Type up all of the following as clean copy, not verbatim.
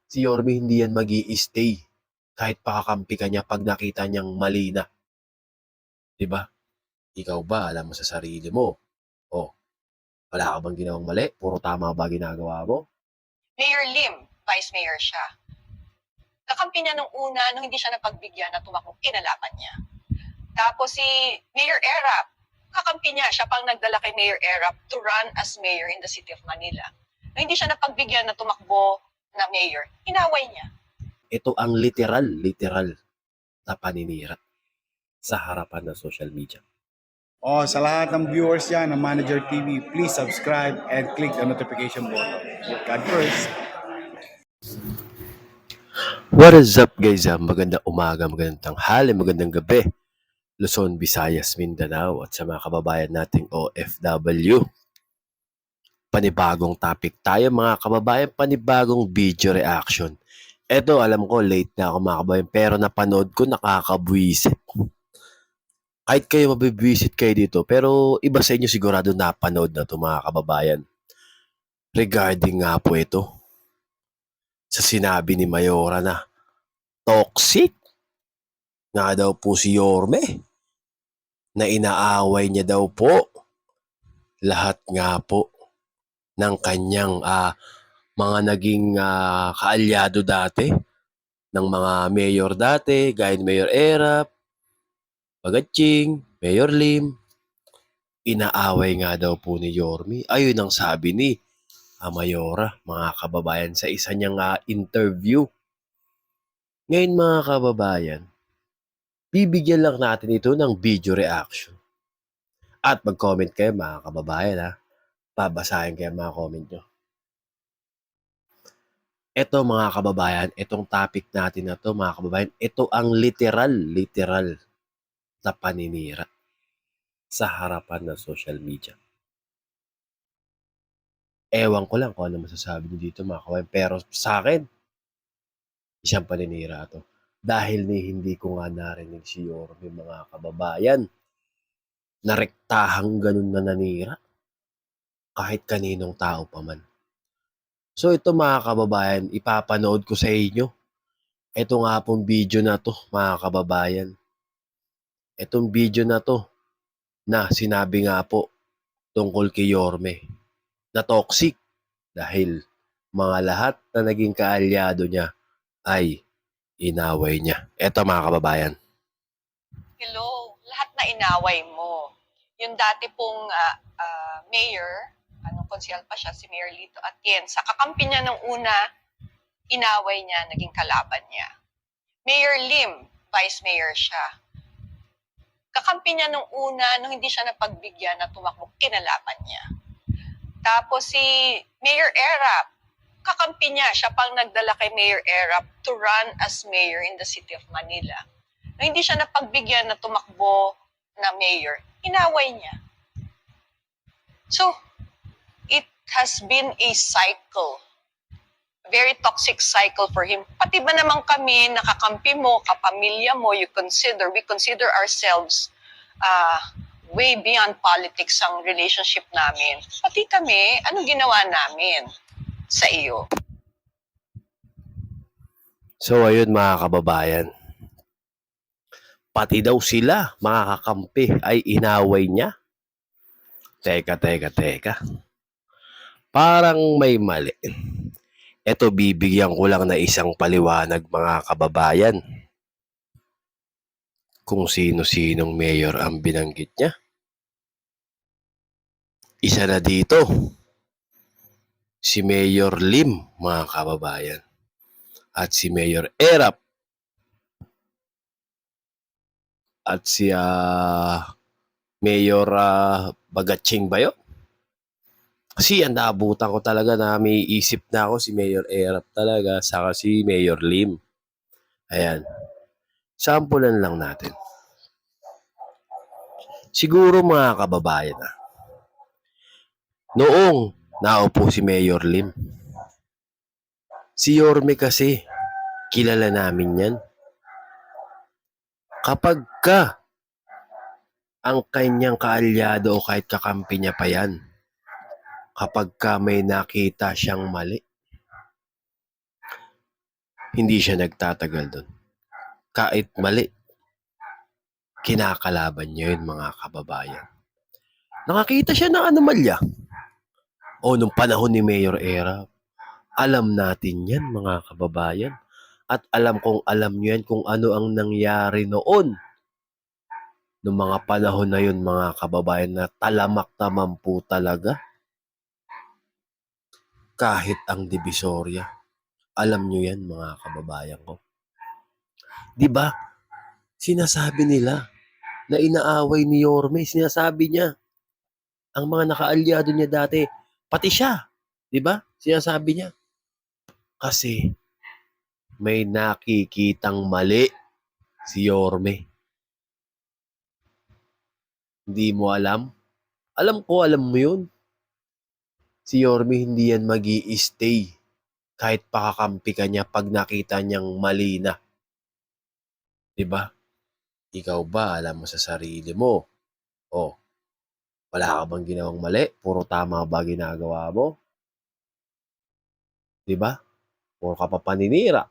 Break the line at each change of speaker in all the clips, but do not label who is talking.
Si Yorme hindi yan mag-i-stay kahit pakakampi ka niya pag nakita niyang mali na. Diba? Ikaw ba, alam mo sa sarili mo? O, wala ka bang ginawang mali? Puro tama ba ginagawa mo?
Mayor Lim, Vice Mayor siya. Kakampi niya nung una, nung hindi siya napagbigyan na tumakbo, kinalaban niya. Tapos si Mayor Erap, kakampi niya, siya pang nagdala kay Mayor Erap to run as mayor in the city of Manila. Nung hindi siya napagbigyan na tumakbo na mayor, inaway niya.
Ito ang literal na paninira sa harapan ng social media.
Sa lahat ng viewers dyan ng Manager TV, please subscribe and click the notification button. God first.
What is up guys? Magandang umaga, magandang tanghali, magandang gabi. Luzon, Visayas, Mindanao at sa mga kababayan nating OFW. Panibagong topic tayo mga kababayan, panibagong video reaction. Eto, alam ko late na ako mga kababayan pero napanood ko, nakakabwisit. Kahit kayo mabibwisit kayo dito pero iba sa inyo sigurado napanood na ito mga kababayan. Regarding nga po ito sa sinabi ni Mayora na toxic nga daw po si Yorme, na inaaway niya daw po lahat nga po ng kanyang mga naging kaalyado dati, ng mga mayor dati, gaya ni Mayor Erap, Bagatching, Mayor Lim. Inaaway nga daw po ni Yorme. Ayun ang sabi ni Mayora, mga kababayan, sa isa niyang interview. Ngayon mga kababayan, bibigyan lang natin ito ng video reaction. At mag-comment kayo mga kababayan Babasahin kayo mga comment nyo. Ito mga kababayan, itong topic natin na to mga kababayan, ito ang literal na paninira sa harapan ng social media. Ewan ko lang kung ano masasabi nyo dito mga kababayan, pero sa akin, isang paninira to. Dahil hindi ko nga narinig si Yorme mga kababayan, na rektahang ganun na nanira kahit kaninong tao pa man. So ito mga kababayan, ipapanood ko sa inyo. Ito nga pong video na to mga kababayan. Itong video na to na sinabi nga po tungkol kay Yorme na toxic dahil mga lahat na naging kaalyado niya ay inaway niya. Ito mga kababayan.
Hello, lahat na inaway mo. Yung dati pong mayor, konsyal pa siya, si Mayor Lito Atienza, kakampi niya nung una, inaway niya, naging kalaban niya. Mayor Lim, Vice Mayor siya. Kakampi niya nung una, nung hindi siya napagbigyan na tumakbo, kinalaban niya. Tapos si Mayor Erap, kakampi niya, siya pang nagdala kay Mayor Erap to run as mayor in the city of Manila. Nung hindi siya napagbigyan na tumakbo na mayor, inaway niya. So, it has been a cycle, a very toxic cycle for him. Pati ba naman kami, nakakampi mo, kapamilya mo, we consider ourselves way beyond politics ang relationship namin. Pati kami, anong ginawa namin sa iyo?
So ayun mga kababayan, pati daw sila mga kakampi ay inaway niya. Teka. Parang may mali. Ito bibigyan ko lang na isang paliwanag mga kababayan. Kung sino-sinong mayor ang binanggit niya. Isa na dito, si Mayor Lim mga kababayan. At si Mayor Erap. At si Mayor Bagatching ba yun? Kasi ang naabutan ko talaga na may isip na ako si Mayor Erap talaga, saka si Mayor Lim. Ayan. Sampulan lang natin. Siguro mga kababayan noong naupo si Mayor Lim, si Yorme kasi, kilala namin yan. Kapag ka ang kanyang kaalyado o kahit kakampi niya pa yan, kapag ka may nakita siyang mali, hindi siya nagtatagal doon. Kahit mali, kinakalaban niya yun, mga kababayan. Nakakita siya ng anomalya. O nung panahon ni Mayor Era, alam natin yan, mga kababayan. At alam kong alam niyo yan kung ano ang nangyari noon. Noong mga panahon na yun, mga kababayan, na talamak naman po talaga. Kahit ang Divisoria. Alam niyo yan, mga kababayan ko. 'Di ba? Sinasabi nila na inaaway ni Yorme, sinasabi niya ang mga nakaalyado niya dati, pati siya, 'di ba? Sinasabi niya kasi may nakikitang mali si Yorme. Hindi mo alam? Alam ko, alam mo 'yun. Si Yorme hindi yan magi-stay kahit pakakampi ka niya pag nakita niyang mali na, 'di ba? Ikaw ba alam mo sa sarili mo? Oh, wala ka bang ginawang mali? Puro tama ba ginagawa mo? 'Di ba? Puro ka pa paninira.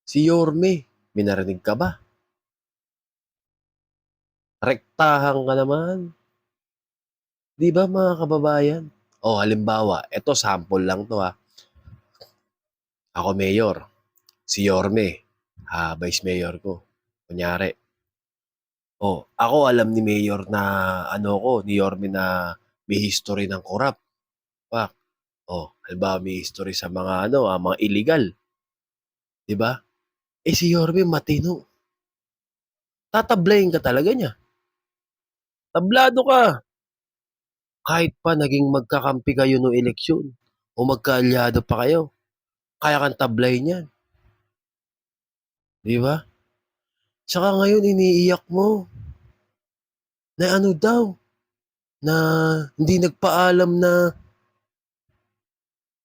Si Yorme, may narinig ka ba? Rektahan ka naman. 'Di ba, mga kababayan? O halimbawa, eto sample lang 'to, Ako mayor, si Yorme, vice mayor ko. Kunyari. Ako alam ni mayor na ni Yorme na may history ng corrupt. Pak. Halimbawa may history sa mga mga illegal, 'di ba? Si Yorme matino. Tatablayin ka talaga niya. Tablado ka. Kahit pa naging magkakampi kayo nung eleksyon o magkaalyado pa kayo, kaya kang tablayin niyan, 'di ba? Tsaka ngayon iniiyak mo na na hindi nagpaalam na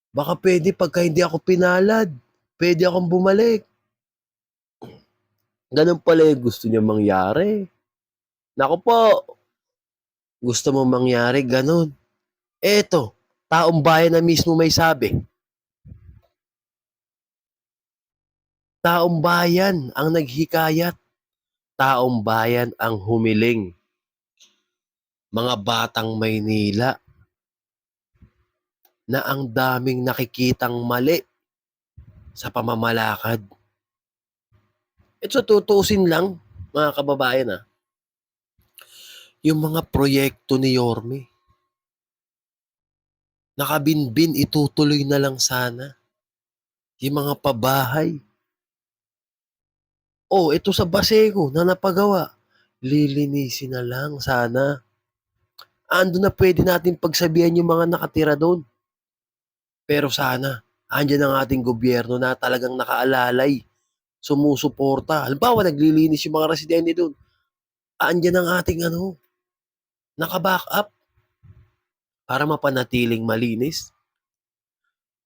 baka pwede pagka hindi ako pinalad, pwede akong bumalik. Ganun pala yung gusto niya mangyari. Naku po, gusto mo mangyari ganun. Eto, taong bayan na mismo may sabi. Taong bayan ang naghikayat. Taong bayan ang humiling. Mga batang Maynila na ang daming nakikitang mali sa pamamalakad. Ito tutusin lang, mga kababayan, yung mga proyekto ni Yorme, nakabinbin, itutuloy na lang sana. Yung mga pabahay. Ito sa Baseco na napagawa, lilinisin na lang sana. Ando na pwede natin pagsabihan yung mga nakatira doon. Pero sana, andyan ang ating gobyerno na talagang nakaalalay, sumusuporta. Halimbawa, naglilinis yung mga residente doon. Andyan ang ating naka-back up para mapanatiling malinis.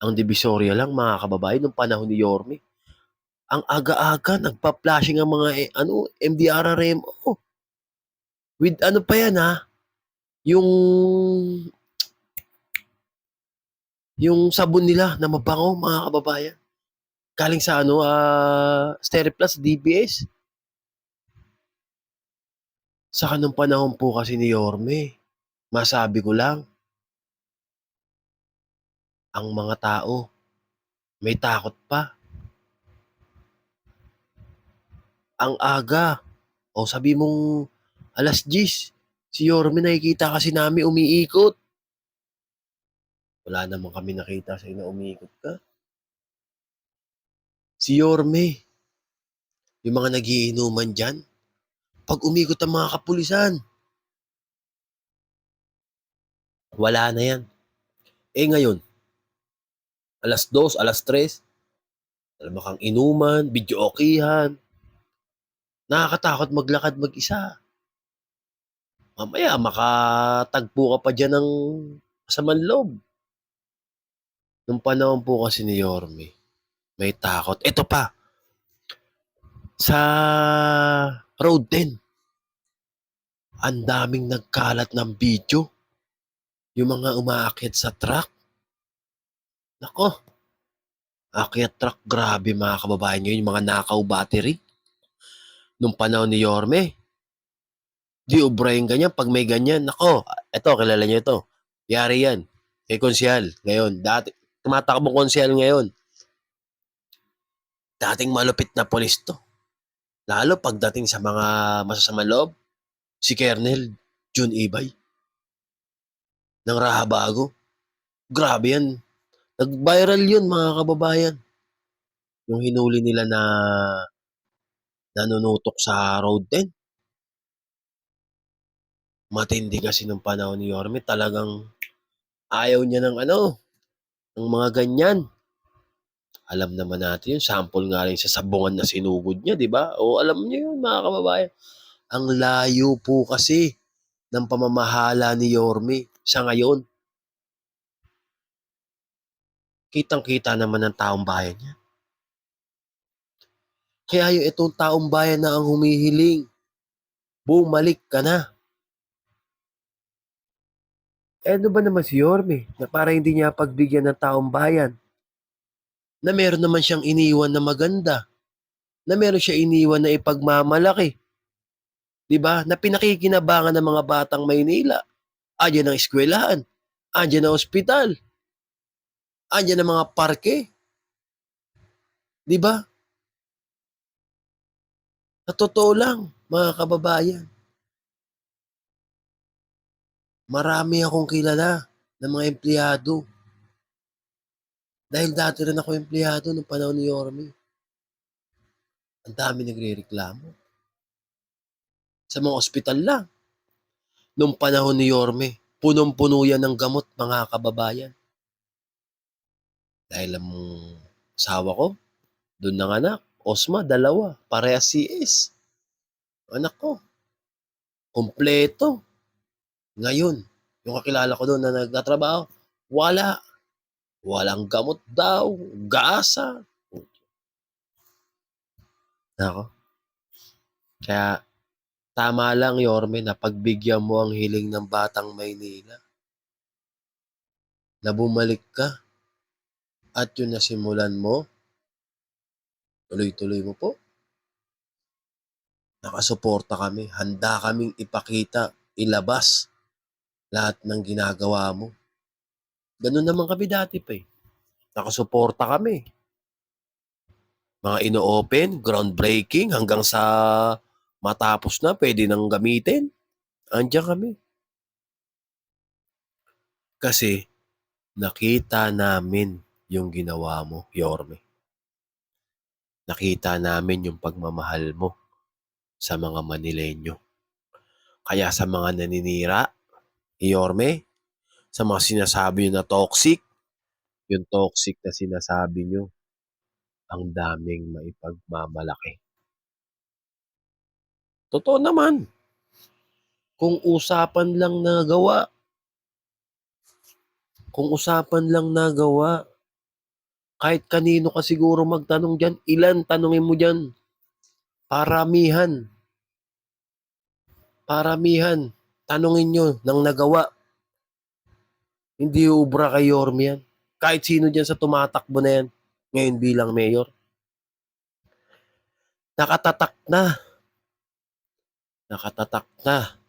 Ang Divisoria lang, mga kababayan, nung panahon ni Yorme, ang aga-aga, nagpa-flashing ang mga MDRRMO. With pa yan yung sabon nila na mabango, mga kababayan. Galing sa Steriplus, DBS. Sa kanong panahon po kasi ni Yorme, masabi ko lang, ang mga tao, may takot pa. Ang aga, sabi mong alas 10, si Yorme nakikita kasi namin umiikot. Wala naman kami nakita sa'yo na umiikot ka. Si Yorme, yung mga nagiinuman dyan, pag umikot ang mga kapulisan, wala na yan. Ngayon, alas 2, alas 3, alam mo kang inuman, videokehan, nakakatakot maglakad mag-isa. Mamaya, makatagpo ka pa dyan ng masamang loob. Nung panahon po kasi ni Yorme, may takot. Ito pa, sa Road 10, ang daming nagkalat ng video. Yung mga umaakyat sa truck. Nako, Akyat truck, grabe mga kababayan ngayon, yung mga nakaw battery. Nung panahon ni Yorme, di ubra yung ganyan. Pag may ganyan, nako, eto, kilala niyo ito. Yari yan. Kay konsyal, ngayon. Tumatakbong konsyal ngayon. Dating malupit na polis to. Lalo pagdating sa mga masasamang loob, si Colonel Jun Ibay ng Rahabago. Grabe yan. Nag-viral yun mga kababayan. Yung hinuli nila na nanunutok sa road 10. Matindi kasi nung panahon ni Yorme, talagang ayaw niya ng ng mga ganyan. Alam naman natin yun, sample nga rin sa sabungan na sinugod niya, di ba? O alam niyo yun mga kababayan. Ang layo po kasi ng pamamahala ni Yorme sa ngayon. Kitang-kita naman ng taong bayan niya. Kaya yung itong taong bayan na ang humihiling, bumalik ka na. Ano ba naman si Yorme na para hindi niya pagbigyan ng taong bayan? Na meron naman siyang iniwan na maganda. Na meron siya iniwan na ipagmamalaki. 'Di ba? Na pinakikinabangan ng mga batang Maynila. Andiyan ang eskwelahan, andiyan ang ospital, andiyan ang mga parke, 'di ba? Sa totoo lang, mga kababayan, marami akong kilala ng mga empleyado. Dahil dati rin ako empleyado nung panahon ni Yorme. Ang dami nagrereklamo. Sa mga ospital lang. Nung panahon ni Yorme, punong-puno yan ng gamot, mga kababayan. Dahil ang asawa ko, doon nanganak, Osma, 2, parehas CS. Anak ko, kompleto. Ngayon, yung kakilala ko doon na nagtatrabaho, wala. Walang gamot daw, gaasa. Nako. Kaya tama lang, Yorme, na pagbigyan mo ang hiling ng batang Maynila. Na bumalik ka at yung nasimulan mo, tuloy-tuloy mo po. Nakasuporta kami. Handa kaming ipakita, ilabas lahat ng ginagawa mo. Ganun naman kami dati pa eh. Nakasuporta kami. Mga ino-open, groundbreaking, hanggang sa matapos na, pwede nang gamitin. Andiyan kami. Kasi nakita namin yung ginawa mo, Yorme. Nakita namin yung pagmamahal mo sa mga Manileño. Kaya sa mga naninira, Yorme, sa mga sinasabi nyo na toxic, yung toxic na sinasabi nyo, ang daming maipagmamalaki. Totoo naman. Kung usapan lang nagawa, kahit kanino ka siguro magtanong dyan, ilan tanongin mo dyan? Paramihan. Tanongin nyo ng nagawa. Hindi ubra kay Yorme yan. Kahit sino dyan sa tumatakbo na yan, ngayon bilang mayor. Nakatatak na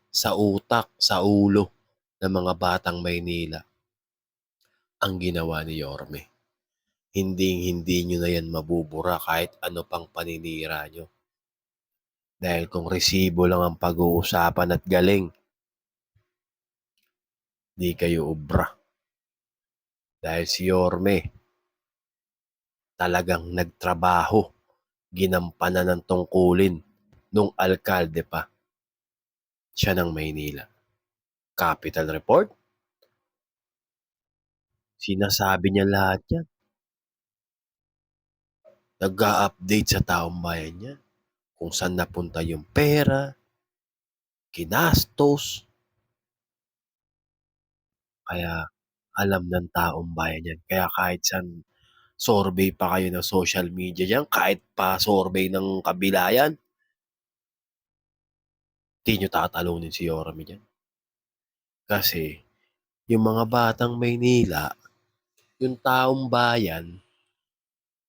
sa utak, sa ulo ng mga batang Maynila ang ginawa ni Yorme. Hindi nyo na yan mabubura kahit ano pang paninira nyo. Dahil kung resibo lang ang pag-uusapan at galing, di kayo ubra. Dahil si Yorme, talagang nagtrabaho, ginampanan ng tungkulin nung alkalde pa siya ng Maynila. Capital Report, sinasabi niya lahat yan. Nag-a-update sa taong bayan niya kung saan napunta yung pera, kinastos. Kaya alam ng taong bayan yan. Kaya kahit saan survey pa kayo ng social media dyan, kahit pa survey ng kabilayan, di nyo tatalunin si Yorme dyan. Kasi yung mga batang Maynila, yung taong bayan,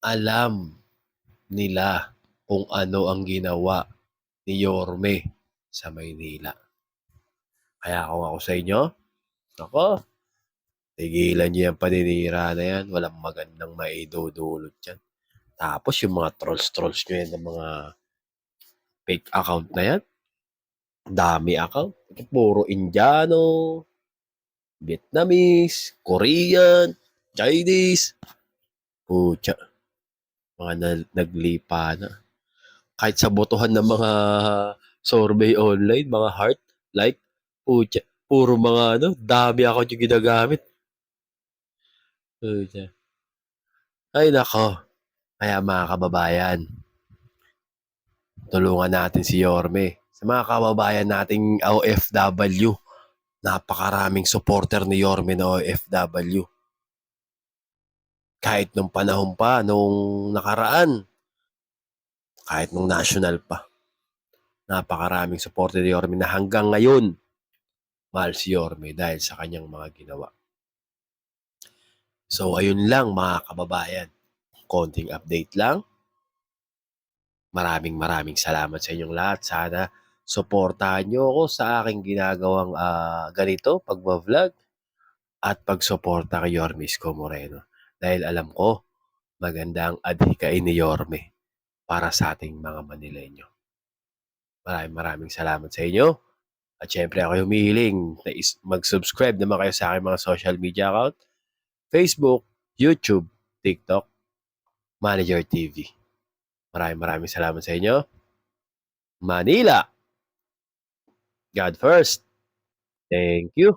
alam nila kung ano ang ginawa ni Yorme sa Maynila. Kaya kung ako sa inyo, ako, tigilan niyo yung paninira na yan. Walang magandang maidudulot yan. Tapos yung mga trolls nyo yan ng mga fake account na yan. Dami account. Puro Indiano, Vietnamese, Korean, Chinese. Pucha. Mga naglipa na. Kahit sa botohan ng mga survey online, mga heart, like, pucha. Puro mga dami account yung ginagamit. Pucha. Ay nako. Kaya mga kababayan, tulungan natin si Yorme. Sa mga kababayan nating OFW, napakaraming supporter ni Yorme na OFW. Kahit nung panahon pa, nung nakaraan, kahit nung national pa, napakaraming supporter ni Yorme na hanggang ngayon, mahal si Yorme dahil sa kanyang mga ginawa. So ayun lang mga kababayan, konting update lang. Maraming salamat sa inyong lahat. Sana suportahan nyo ako sa aking ginagawang ganito, pagbablog at pagsuporta kay Yorme Isko Moreno. Dahil alam ko, maganda ang adhikain ni Yorme para sa ating mga Manileño. Maraming salamat sa inyo. At syempre ako humihiling na mag-subscribe naman kayo sa aking mga social media account. Facebook, YouTube, TikTok, Manager TV. Maraming salamat sa inyo. Manila! God first. Thank you.